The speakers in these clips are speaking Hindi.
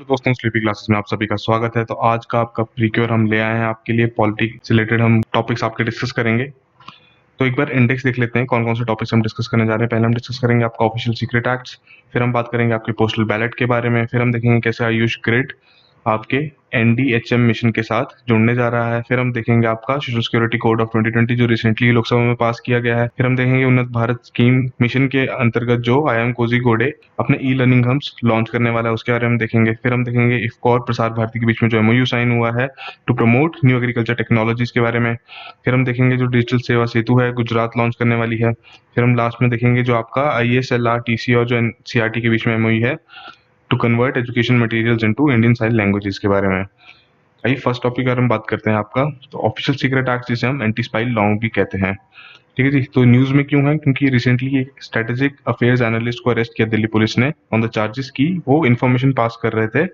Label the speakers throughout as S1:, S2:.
S1: हेलो दोस्तों, स्लीपी क्लासेस में आप सभी का स्वागत है। तो आज का आपका प्रीक्योर हम ले आए हैं आपके लिए। पॉलिटिक्स से रिलेटेड हम टॉपिक्स आपके डिस्कस करेंगे। तो एक बार इंडेक्स देख लेते हैं कौन कौन से टॉपिक्स हम डिस्कस करने जा रहे हैं। पहले हम डिस्कस करेंगे आपका ऑफिशियल सीक्रेट एक्ट्स, फिर हम बात करेंगे आपके पोस्टल बैलेट के बारे में, फिर हम देखेंगे कैसे आयुष ग्रिड आपके एनडीएचएम मिशन के साथ जुड़ने जा रहा है, फिर हम देखेंगे आपका सोशल सिक्योरिटी कोड ऑफ 2020 जो रिसेंटली लोकसभा में पास किया गया है, फिर हम देखेंगे उन्नत भारत स्कीम मिशन के अंतर्गत जो आईआईएम कोझिकोड अपने ई लर्निंग हब्स लॉन्च करने वाला है उसके बारे में देखेंगे, फिर हम देखेंगे इफ्को और प्रसार भारती के बीच में जो एमओयू साइन हुआ है to promote new agriculture technologies के बारे में, फिर हम देखेंगे जो डिजिटल सेवा सेतु है गुजरात लॉन्च करने वाली है, फिर हम लास्ट में देखेंगे जो आपका ISLR-TC और जो एनसीईआरटी के बीच में एमओयू है to convert education materials into Indian sign languages के बारे में। आइए फर्स्ट टॉपिक अगर हम बात करते हैं आपका, तो ऑफिशियल सीक्रेट एक्ट जिसे हम एंटी स्पाई लॉ भी कहते हैं। ठीक है जी। तो न्यूज में क्यों है, क्योंकि रिसेंटली एक स्ट्रेटेजिक अफेयर्स एनालिस्ट को अरेस्ट किया दिल्ली पुलिस ने ऑन द चार्जेस की वो इन्फॉर्मेशन पास कर रहे थे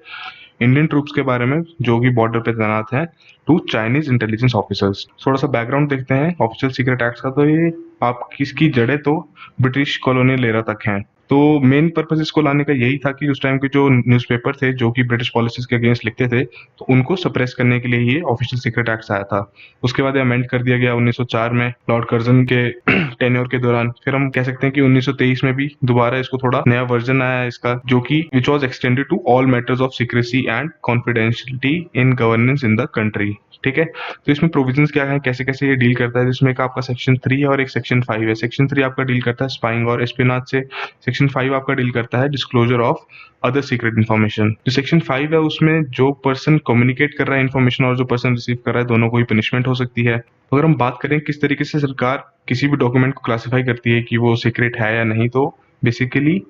S1: इंडियन ट्रूप्स के बारे में जो कि बॉर्डर पे तैनात हैं टू चाइनीज इंटेलिजेंस ऑफिसर्स। थोड़ा सा बैकग्राउंड देखते हैं ऑफिशियल सीक्रेट एक्ट का। तो ये आप किसकी जड़ें तो ब्रिटिश कॉलोनियल एरा तक हैं। तो मेन पर्पस इसको लाने का यही था कि उस टाइम के जो न्यूज़पेपर थे जो कि ब्रिटिश पॉलिसीज के अगेंस्ट लिखते थे, तो उनको सप्रेस करने के लिए ये ऑफिशियल सीक्रेट एक्ट आया था। उसके बाद अमेंड कर दिया गया 1904 में लॉर्ड कर्जन के टेन्योर के दौरान। फिर हम कह सकते हैं कि 1923 में भी दोबारा इसको थोड़ा नया वर्जन आया है इसका, जो कि which was extended to all matters of secrecy and confidentiality in governance in the country. ठीक है। तो इसमें प्रोविजंस क्या है, कैसे कैसे ये डील करता है, जिसमें एक आपका सेक्शन 3 है और एक सेक्शन 5 है। सेक्शन 3 आपका डील करता है स्पाइंग और एस्पियोनेज से, सेक्शन 5 आपका डील करता है disclosure of other secret information. जो सेक्शन 5 है उसमें जो पर्सन कम्युनिकेट कर रहा है इन्फॉर्मेशन और जो पर्सन रिसीव कर रहा है दोनों को ही पनिशमेंट हो सकती है। तो अगर हम बात करें किस तरीके से सरकार किसी भी डॉक्यूमेंट को क्लासिफाई करती है कि वो सीक्रेट है या नहीं, तो बेसिकली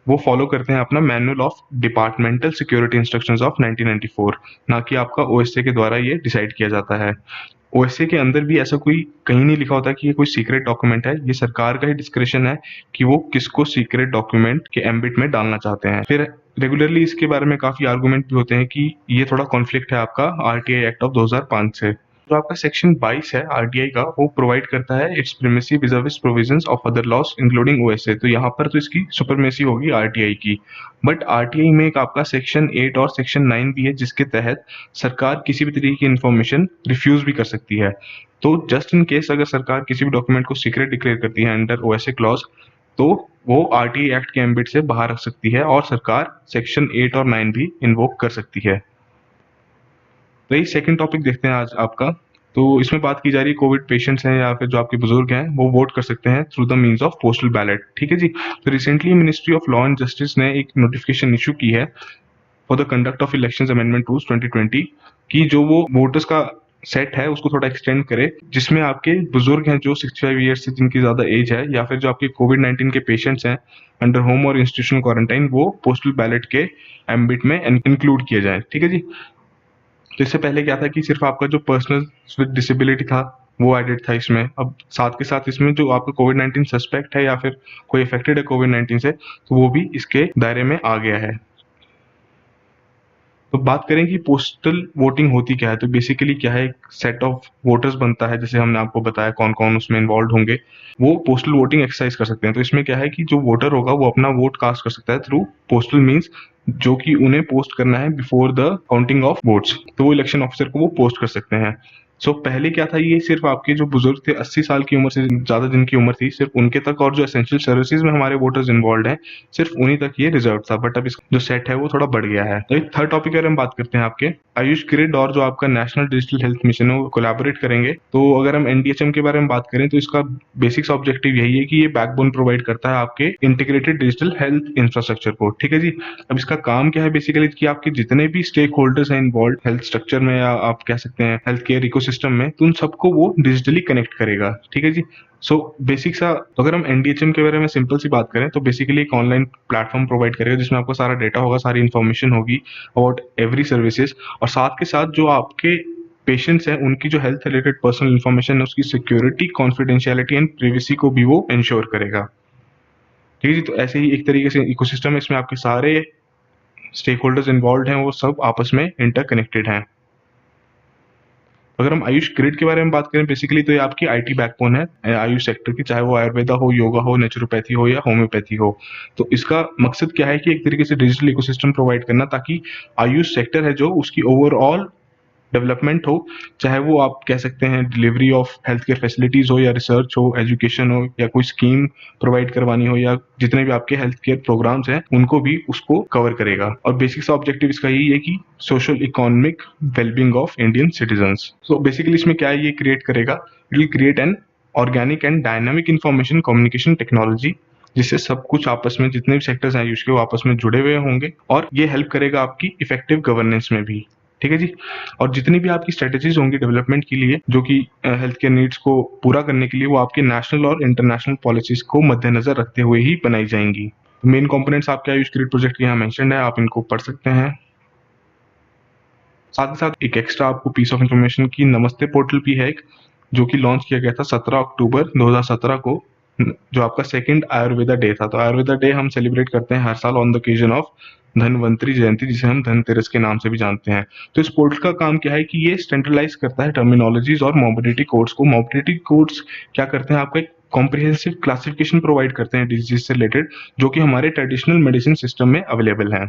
S1: वो फॉलो करते हैं अपना manual of departmental security instructions of 1994, ना कि आपका ओएसए के द्वारा ये डिसाइड किया जाता है। ओएसए के अंदर भी ऐसा कोई कहीं नहीं लिखा होता कि ये कोई सीक्रेट डॉक्यूमेंट है। ये सरकार का ही डिस्क्रिप्शन है कि वो किसको सीक्रेट डॉक्यूमेंट के एम्बिट में डालना चाहते हैं। फिर रेगुलरली इसके बारे में काफी आर्गुमेंट भी होते हैं कि ये थोड़ा कॉन्फ्लिक्ट है आपका आरटीआई एक्ट ऑफ 2005 से। जो आपका सेक्शन 22 है आरटीआई का, वो प्रोवाइड करता है its primacy viz provisions of other laws including OSA. तो यहाँ पर तो इसकी सुपरमेसी होगी आरटीआई की। बट आरटीआई में एक आपका सेक्शन 8 और सेक्शन 9 भी है जिसके तहत सरकार किसी भी तरीके की इन्फॉर्मेशन रिफ्यूज भी कर सकती है। तो जस्ट इन केस अगर सरकार किसी भी डॉक्यूमेंट को सीक्रेट डिक्लेयर करती है अंडर ओएसए क्लॉज, तो वो आरटीआई एक्ट के एम्बिट से बाहर रख सकती है और सरकार सेक्शन 8 और 9 भी इन्वोक कर सकती है। तो ये सेकंड टॉपिक देखते हैं आज आपका। तो इसमें बात की जा रही है कोविड पेशेंट्स हैं या फिर जो आपके बुजुर्ग हैं वो वोट कर सकते हैं through the means of postal ballot. ठीक है जी। तो recently ministry of law and justice ने एक नोटिफिकेशन इशू की है for the conduct of elections amendment rules 2020 की जो वो वोटर्स का सेट है उसको थोड़ा एक्सटेंड करे, जिसमें आपके बुजुर्ग हैं जो 65 ईयर्स से जिनकी ज्यादा एज है या फिर जो आपके कोविड-19 के पेशेंट्स हैं अंडर होम और इंस्टीट्यूशनल क्वारंटाइन, वो पोस्टल बैलेट के एम्बिट में इंक्लूड किए जाए। ठीक है जी। तो इससे पहले क्या था कि सिर्फ आपका जो पर्सनल विद डिसेबिलिटी था वो एडेड था इसमें। अब साथ के साथ इसमें जो आपका कोविड-19 सस्पेक्ट है या फिर कोई अफेक्टेड है कोविड-19 से, तो वो भी इसके दायरे में आ गया है। तो बात करें कि पोस्टल वोटिंग होती क्या है, तो बेसिकली क्या है, एक सेट ऑफ वोटर्स बनता है, जैसे हमने आपको बताया कौन कौन उसमें इन्वॉल्व होंगे, वो पोस्टल वोटिंग एक्सरसाइज कर सकते हैं। तो इसमें क्या है कि जो वोटर होगा वो अपना वोट कास्ट कर सकता है थ्रू पोस्टल मीन्स, जो कि उन्हें पोस्ट करना है before the counting of votes. तो वो इलेक्शन ऑफिसर को वो पोस्ट कर सकते हैं। सो पहले क्या था, ये सिर्फ आपके जो बुजुर्ग थे 80 साल की उम्र से ज्यादा जिनकी उम्र थी सिर्फ उनके तक, और जो एसेंशियल सर्विसेज में हमारे वोटर्स इन्वॉल्व हैं सिर्फ उन्हीं तक ये रिजर्व था। बट अब इसका जो सेट है वो थोड़ा बढ़ गया है। तो थर्ड टॉपिक अगर हम बात करते हैं आपके आयुष ग्रिड और जो आपका नेशनल डिजिटल हेल्थ मिशन है वो कोलैबोरेट करेंगे। तो अगर हम एनडीएचएम के बारे में बात करें तो इसका बेसिक्स ऑब्जेक्टिव यही है कि ये बैकबोन प्रोवाइड करता है आपके इंटीग्रेटेड डिजिटल हेल्थ इंफ्रास्ट्रक्चर को। ठीक है जी। अब इसका काम क्या है बेसिकली कि आपके जितने भी स्टेक होल्डर्स हैं इन्वॉल्व हेल्थ स्ट्रक्चर में या आप कह सकते हैं हेल्थ केयर इकोसिस्टम में, तो उन सबको वो डिजिटली कनेक्ट करेगा। ठीक है जी। सो बेसिक सा, तो अगर हम एनडीएचएम के बारे में सिंपल सी बात करें तो बेसिकली एक ऑनलाइन प्लेटफॉर्म प्रोवाइड करेगा जिसमें आपको सारा डेटा होगा, सारी इन्फॉर्मेशन होगी अबाउट एवरी सर्विसेज, और साथ के साथ जो आपके पेशेंट्स हैं उनकी जो हेल्थ रिलेटेड पर्सनल इन्फॉर्मेशन है उसकी सिक्योरिटी, कॉन्फिडेंशियलिटी एंड प्रिवेसी को भी वो इंश्योर करेगा। ठीक है जी। तो ऐसे ही एक तरीके से इकोसिस्टम है, इसमें आपके सारे स्टेक होल्डर्स इन्वॉल्व हैं वो सब आपस में इंटरकनेक्टेड हैं। तो अगर हम आयुष ग्रिड के बारे में बात करें बेसिकली, तो ये आपकी आईटी बैकबोन है आयुष सेक्टर की, चाहे वो आयुर्वेदा हो, योगा हो, नेचुरोपैथी हो या होम्योपैथी हो। तो इसका मकसद क्या है कि एक तरीके से डिजिटल इकोसिस्टम प्रोवाइड करना, ताकि आयुष सेक्टर है जो उसकी ओवरऑल डेवलपमेंट हो, चाहे वो आप कह सकते हैं delivery of health care facilities हो, या रिसर्च हो, एजुकेशन हो, या कोई स्कीम प्रोवाइड करवानी हो, या जितने भी आपके हेल्थ केयर प्रोग्राम्स हैं उनको भी उसको कवर करेगा। और बेसिक सा ऑब्जेक्टिव इसका यही है कि social economic wellbeing of Indian citizens. So basically इसमें क्या है, ये क्रिएट करेगा, it will create an organic and dynamic information communication technology, जिससे सब कुछ आपस में, जितने भी सेक्टर्स हैं आयुष के, वो आपस में जुड़े हुए होंगे, और ये हेल्प करेगा आपकी इफेक्टिव गवर्नेंस में भी। ठीक है जी। और जितनी भी आपकी स्ट्रेटेजीज होंगी डेवलपमेंट के लिए, जो कि हेल्थ केयर नीड्स को पूरा करने के लिए, वो आपके नेशनल और इंटरनेशनल पॉलिसीज को मद्देनजर रखते हुए ही बनाई जाएंगी। मेन कंपोनेंट्स आपके आयुष ग्रिड प्रोजेक्ट के यहाँ मेंशन्ड है, आप इनको पढ़ सकते हैं। साथ ही साथ एक एक्स्ट्रा आपको पीस ऑफ इंफॉर्मेशन की नमस्ते पोर्टल भी है, जो कि लॉन्च किया गया था 17 अक्टूबर 2017 को, जो आपका सेकंड आयुर्वेदा डे था। तो आयुर्वेदा डे हम सेलिब्रेट करते हैं हर साल on the occasion of Dhanvantari Jayanti, जिसे हम धनतेरस के नाम से भी जानते हैं। तो इस पोर्टल का काम क्या है कि ये स्टैंडर्डाइज करता है टर्मिनोलॉजीज और मोबिलिटी कोड्स को। मोबिलिटी कोड्स क्या करते हैं, आपका एक कॉम्प्रिहेंसिव क्लासिफिकेशन प्रोवाइड करते हैं डिजीज से रिलेटेड, जो कि हमारे ट्रेडिशनल मेडिसिन सिस्टम में अवेलेबल है।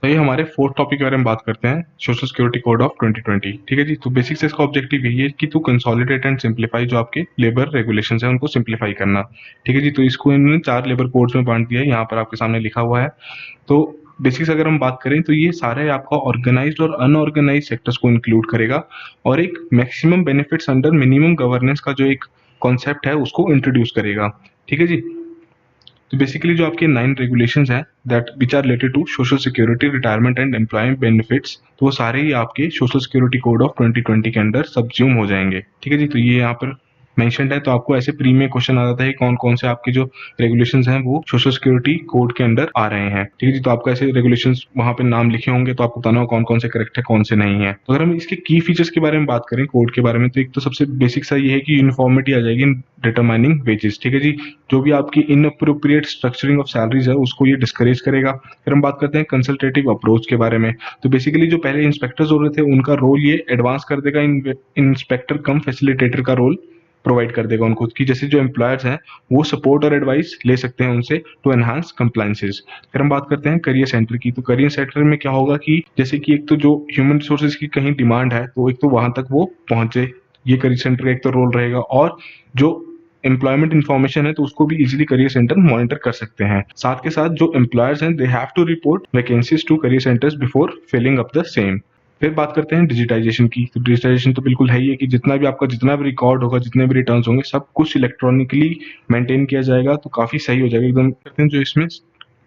S1: तो ये हमारे फोर्थ टॉपिक के बारे में बात करते हैं, सोशल सिक्योरिटी कोड ऑफ 2020। ठीक है जी। तो बेसिक से इसका ऑब्जेक्टिव यही है कि टू कंसोलिडेट एंड सिंप्लीफाई जो आपके लेबर रेगुलेशंस हैं उनको सिंप्लीफाई करना। ठीक है जी। तो इसको इन्होंने 4 लेबर कोड्स में बांट दिया है, यहाँ पर आपके सामने लिखा हुआ है। तो बेसिक से अगर हम बात करें तो ये सारे आपका ऑर्गेनाइज्ड और अनऑर्गेनाइज सेक्टर्स को इंक्लूड करेगा, और एक maximum benefits under minimum governance का जो एक कॉन्सेप्ट है उसको इंट्रोड्यूस करेगा। ठीक है जी। तो बेसिकली जो आपके 9 रेगुलेशंस हैं that which are related to social security, retirement and employment benefits, तो वो सारे ही आपके सोशल सिक्योरिटी कोड ऑफ 2020 के अंडर सब्ज्यूम हो जाएंगे। ठीक है जी। तो ये यहाँ पर मेंशन्ड है, तो आपको ऐसे प्री में क्वेश्चन आ जाता है कौन कौन से आपके जो रेगुलेशंस हैं वो सोशल सिक्योरिटी कोड के अंडर आ रहे हैं। ठीक है जी। तो आपको ऐसे रेगुलेशंस वहां पे नाम लिखे होंगे, तो आपको बताना होगा कौन कौन से करेक्ट है, कौन से नहीं है। तो अगर हम इसके की फीचर्स के बारे में बात करें कोड के बारे में, तो एक तो सबसे बेसिक सा ये है कि यूनिफॉर्मिटी आ जाएगी इन डिटरमाइनिंग वेजेस। ठीक है जी। जो भी आपकी इनअप्रोप्रिएट स्ट्रक्चरिंग ऑफ सैलरीज है उसको ये डिस्करेज करेगा। फिर हम बात करते हैं कंसल्टेटिव अप्रोच के बारे में। तो बेसिकली जो पहले इंस्पेक्टर्स हो रहे थे उनका रोल ये एडवांस कर देगा, इंस्पेक्टर कम फैसिलिटेटर का रोल प्रोवाइड कर देगा उनको, कि जैसे जो एम्प्लॉयर्स हैं वो सपोर्ट और एडवाइस ले सकते हैं उनसे टू एनहांस कंप्लायंसेस। फिर हम बात करते हैं करियर सेंटर की। तो करियर सेंटर में क्या होगा कि जैसे कि एक तो जो ह्यूमन रिसोर्सेज की कहीं डिमांड है, तो एक तो वहां तक वो पहुंचे, ये करियर सेंटर का एक तो रोल रहेगा। और जो एम्प्लॉयमेंट इन्फॉर्मेशन है तो उसको भी इजीली करियर सेंटर मॉनिटर कर सकते हैं। साथ के साथ जो एम्प्लॉयर्स हैं they have to report vacancies to career centres before filling up the same. फिर बात करते हैं डिजिटाइजेशन की। तो डिजिटाइजेशन तो बिल्कुल है ही है कि जितना भी आपका जितना भी रिकॉर्ड होगा, जितने भी रिटर्न्स होंगे, सब कुछ इलेक्ट्रॉनिकली मेंटेन किया जाएगा, तो काफी सही हो जाएगा एकदम। करते हैं जो इसमें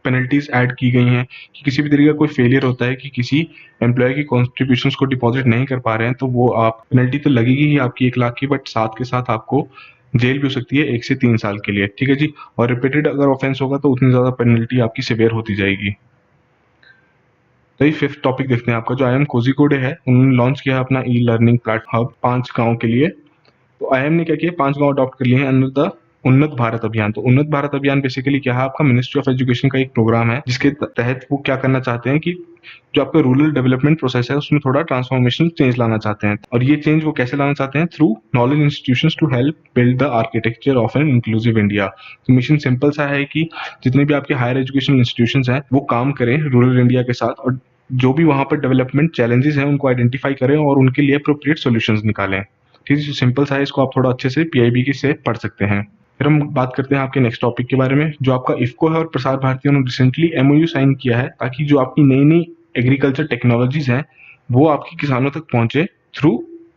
S1: पेनल्टीज ऐड की गई हैं कि किसी भी तरीके का कोई फेलियर होता है कि किसी एम्प्लॉय की कॉन्ट्रीब्यूशंस को डिपॉजिट नहीं कर पा रहे हैं, तो वो आप पेनल्टी तो लगेगी ही आपकी 1 लाख की, बट साथ के साथ आपको जेल भी हो सकती है 1 से 3 साल के लिए। ठीक है जी। और रिपीटेड अगर ऑफेंस होगा तो उतनी ज्यादा पेनल्टी आपकी सिवियर होती जाएगी। तो ये 5th टॉपिक देखते हैं आपका, जो IIM कोझिकोड है, उन्होंने लॉन्च किया अपना ई लर्निंग प्लेटफॉर्म 5 गाँव के लिए। तो IIM ने क्या किया, 5 गाँव अडॉप्ट कर लिए हैं अंडर द उन्नत भारत अभियान। तो उन्नत भारत अभियान बेसिकली क्या है, आपका मिनिस्ट्री ऑफ एजुकेशन का एक प्रोग्राम है, जिसके तहत वो क्या करना चाहते हैं कि जो आपका रूरल डेवलपमेंट प्रोसेस है उसमें थोड़ा ट्रांसफॉर्मेशन चेंज लाना चाहते हैं। और ये चेंज वो कैसे लाना चाहते हैं, through knowledge institutions to help build the architecture of an inclusive India. तो मिशन सिंपल सा है कि जितने भी आपके हायर एजुकेशन इंस्टीट्यूशंस हैं वो काम करें रूरल इंडिया के साथ, और जो भी वहां पर डेवलपमेंट चैलेंजेस हैं उनको आइडेंटिफाई करें और उनके लिए अप्रोप्रिएट सॉल्यूशंस निकालें। ठीक है, सिंपल सा है, इसको आप थोड़ा अच्छे से PIB की से पढ़ सकते हैं। फिर हम बात करते हैं आपके नेक्स्ट टॉपिक के बारे में, जो आपका इफ्को है और प्रसार भारती ने रिसेंटली MOU साइन किया है, ताकि जो आपकी नई नई एग्रीकल्चर टेक्नोलॉजीज हैं वो आपके किसानों तक पहुंचे थ्रू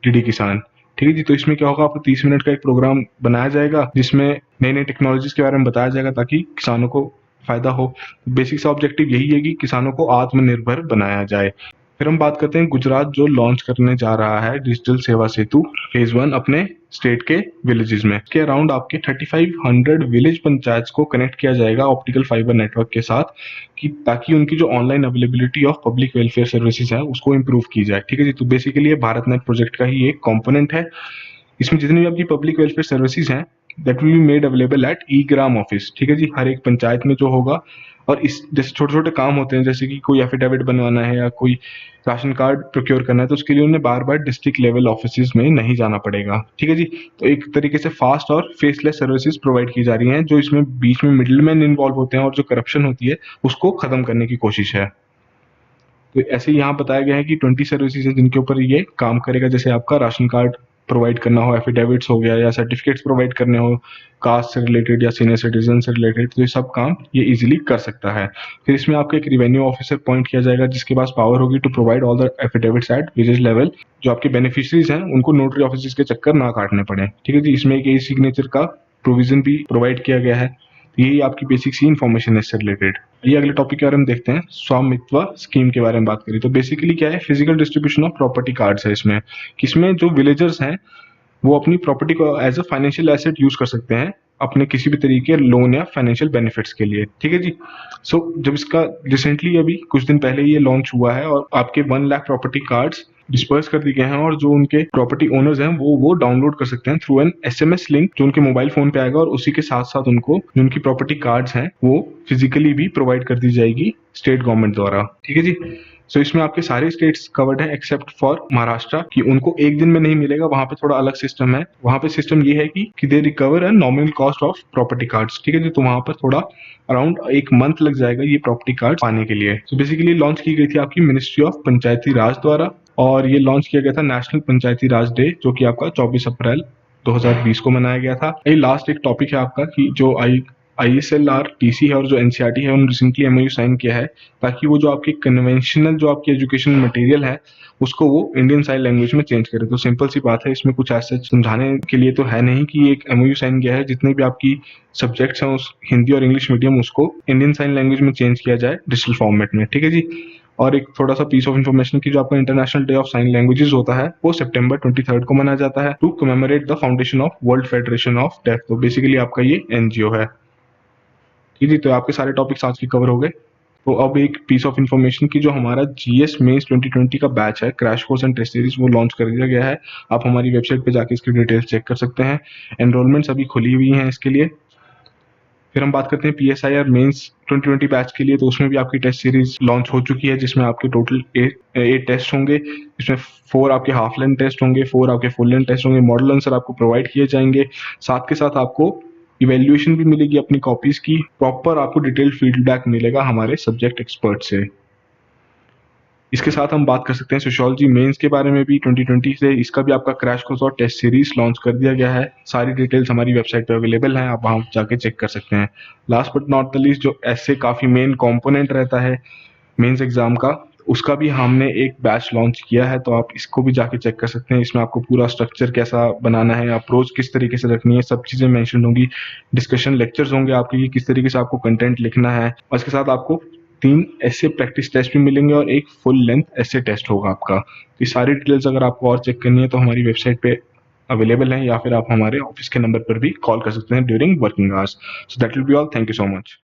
S1: DD किसान। ठीक है जी। तो इसमें क्या होगा, आपको 30 मिनट का एक प्रोग्राम बनाया जाएगा जिसमें नई नई टेक्नोलॉजीज के बारे में बताया जाएगा, ताकि किसानों को फायदा हो। बेसिक सा ऑब्जेक्टिव यही है कि किसानों को आत्मनिर्भर बनाया जाए। फिर हम बात करते हैं गुजरात जो लॉन्च करने जा रहा है डिजिटल सेवा सेतु फेज 1 अपने स्टेट के विलेजेस में। के अराउंड आपके 3500 विलेज पंचायत को कनेक्ट किया जाएगा ऑप्टिकल फाइबर नेटवर्क के साथ, कि ताकि उनकी जो online availability of public welfare services है उसको इम्प्रूव की जाए। ठीक है जी। तो बेसिकली ये भारत नेट प्रोजेक्ट का ही एक कॉम्पोनेंट है। इसमें जितनी भी आपकी पब्लिक वेलफेयर सर्विसेज हैं that will be made available at E gram office. ठीक है जी। हर एक पंचायत में जो होगा और इस जैसे छोटे छोटे काम होते हैं, जैसे कि कोई एफिडेविट बनवाना है या कोई राशन कार्ड प्रोक्योर करना है, तो उसके लिए उन्हें बार बार डिस्ट्रिक्ट लेवल ऑफिस में नहीं जाना पड़ेगा। ठीक है जी। तो एक तरीके से फास्ट और फेसलेस सर्विसेज प्रोवाइड की जा रही हैं, जो इसमें बीच में मिडिलमैन इन्वॉल्व होते हैं और जो करप्शन होती है उसको खत्म करने की कोशिश है। तो ऐसे ही यहाँ बताया गया है कि 20 सर्विसेज है जिनके ऊपर ये काम करेगा, जैसे आपका राशन कार्ड प्रोवाइड करना हो, एफिडेविट्स हो गया, या सर्टिफिकेट्स प्रोवाइड करने हो कास्ट से रिलेटेड या सीनियर सिटीजन से रिलेटेड, तो ये सब काम ये इजीली कर सकता है। फिर इसमें आपको एक रिवेन्यू ऑफिसर पॉइंट किया जाएगा जिसके पास पावर होगी to provide all the affidavits at village level. जो आपके बेनिफिशरीज हैं उनको नोटरी ऑफिस के चक्कर ना काटने पड़े। ठीक है जी। इसमें एक ई सिग्नेचर का प्रोविजन भी प्रोवाइड किया गया है। यही आपकी बेसिक सी इन्फॉर्मेशन है इससे रिलेटेड। ये अगले टॉपिक के बारे में देखते हैं, स्वामित्व स्कीम के बारे में बात करें तो बेसिकली क्या है, physical distribution of property cards है इसमें। किसमें जो विलेजर्स हैं वो अपनी प्रॉपर्टी को as a financial asset use कर सकते हैं अपने किसी भी तरीके लोन या फाइनेंशियल बेनिफिट्स के लिए। ठीक है जी। जब इसका रिसेंटली अभी कुछ दिन पहले ये लॉन्च हुआ है और आपके 1 लाख प्रॉपर्टी कार्ड्स डिस्पर्स कर दिए गए हैं, और जो उनके प्रॉपर्टी ओनर्स हैं वो डाउनलोड कर सकते हैं थ्रू एन एसएमएस लिंक जो उनके मोबाइल फोन पे आएगा, और उसी के साथ साथ उनको जो उनकी प्रॉपर्टी कार्ड्स हैं वो फिजिकली भी प्रोवाइड कर दी जाएगी स्टेट गवर्नमेंट द्वारा। ठीक है जी। इसमें आपके सारे स्टेट्स कवर्ड हैं एक्सेप्ट फॉर महाराष्ट्र, कि उनको एक दिन में नहीं मिलेगा, वहां पे थोड़ा अलग सिस्टम है। वहां पे सिस्टम ये है कि they recover a nominal cost of property cards. ठीक है जी। तो वहां पर थोड़ा अराउंड 1 मंथ लग जाएगा ये प्रॉपर्टी कार्ड पाने के लिए। बेसिकली लॉन्च की गई थी आपकी मिनिस्ट्री ऑफ पंचायती राज द्वारा, और ये लॉन्च किया गया था नेशनल पंचायती राज डे, जो कि आपका 24 अप्रैल 2020 को मनाया गया था। ये लास्ट एक टॉपिक है आपका कि जो ISLRTC है और जो NCERT है उन्होंने रिसेंटली MOU साइन किया है, ताकि वो जो आपकी कन्वेंशनल जो आपकी एजुकेशन मटेरियल है उसको वो इंडियन साइन लैंग्वेज में चेंज करे। तो सिंपल सी बात है, इसमें कुछ ऐसे समझाने के लिए तो है नहीं कि एक MOU साइन किया है, जितने भी आपकी सब्जेक्ट्स हैं उस हिंदी और इंग्लिश मीडियम उसको इंडियन साइन लैंग्वेज में चेंज किया जाए डिजिटल फॉर्मेट में। ठीक है जी। और एक थोड़ा सा पीस ऑफ इन्फॉर्मेशन की जो आपका international day of sign languages होता है वो सितंबर 23 को मनाया जाता है to commemorate the foundation of world federation of deaf. तो बेसिकली आपका ये NGO है। ठीक है। तो आपके सारे टॉपिक्स आज के कवर हो गए। तो अब एक पीस ऑफ इन्फॉर्मेशन की, जो हमारा GS मेंस 2020 का बैच है crash course and test series, वो लॉन्च कर दिया गया है। आप हमारी वेबसाइट पे जाके इसकी डिटेल्स चेक कर सकते हैं। एनरोलमेंट्स अभी खुली हुई हैं इसके लिए। फिर हम बात करते हैं PSI और मेंस 2020 बैच के लिए, तो उसमें भी आपकी टेस्ट सीरीज लॉन्च हो चुकी है, जिसमें आपके टोटल 8 टेस्ट होंगे। इसमें 4 आपके हाफ लेंथ टेस्ट होंगे, 4 आपके फुल लेंथ टेस्ट होंगे। मॉडल आंसर आपको प्रोवाइड किए जाएंगे, साथ के साथ आपको इवेल्युएशन भी मिलेगी अपनी कॉपीज की। प्रॉपर आपको डिटेल्ड फीडबैक मिलेगा हमारे सब्जेक्ट एक्सपर्ट से। इसके साथ हम बात कर सकते हैं सोशियोलॉजी मेंस के बारे में भी 2020 से। इसका भी आपका क्रैश कोर्स और टेस्ट सीरीज लॉन्च कर दिया गया है। सारी डिटेल्स हमारी वेबसाइट पे अवेलेबल हैं, आप वहां जाके चेक कर सकते हैं। Last but not the least, जो ऐसे काफी मेन कंपोनेंट रहता है मेंस एग्जाम का, उसका भी हमने एक बैच लॉन्च किया है, तो आप इसको भी जाके चेक कर सकते हैं। इसमें आपको पूरा स्ट्रक्चर कैसा बनाना है, अप्रोच किस तरीके से रखनी है, सब चीजें मेंशन होंगी। डिस्कशन लेक्चर्स होंगे आपके कि किस तरीके से आपको कंटेंट लिखना है, और इसके साथ आपको 3 ऐसे प्रैक्टिस टेस्ट भी मिलेंगे और एक फुल लेंथ ऐसे टेस्ट होगा आपका। तो ये सारी डिटेल्स अगर आपको और चेक करनी है तो हमारी वेबसाइट पे अवेलेबल है, या फिर आप हमारे ऑफिस के नंबर पर भी कॉल कर सकते हैं during working hours. So that will be all. Thank you so much.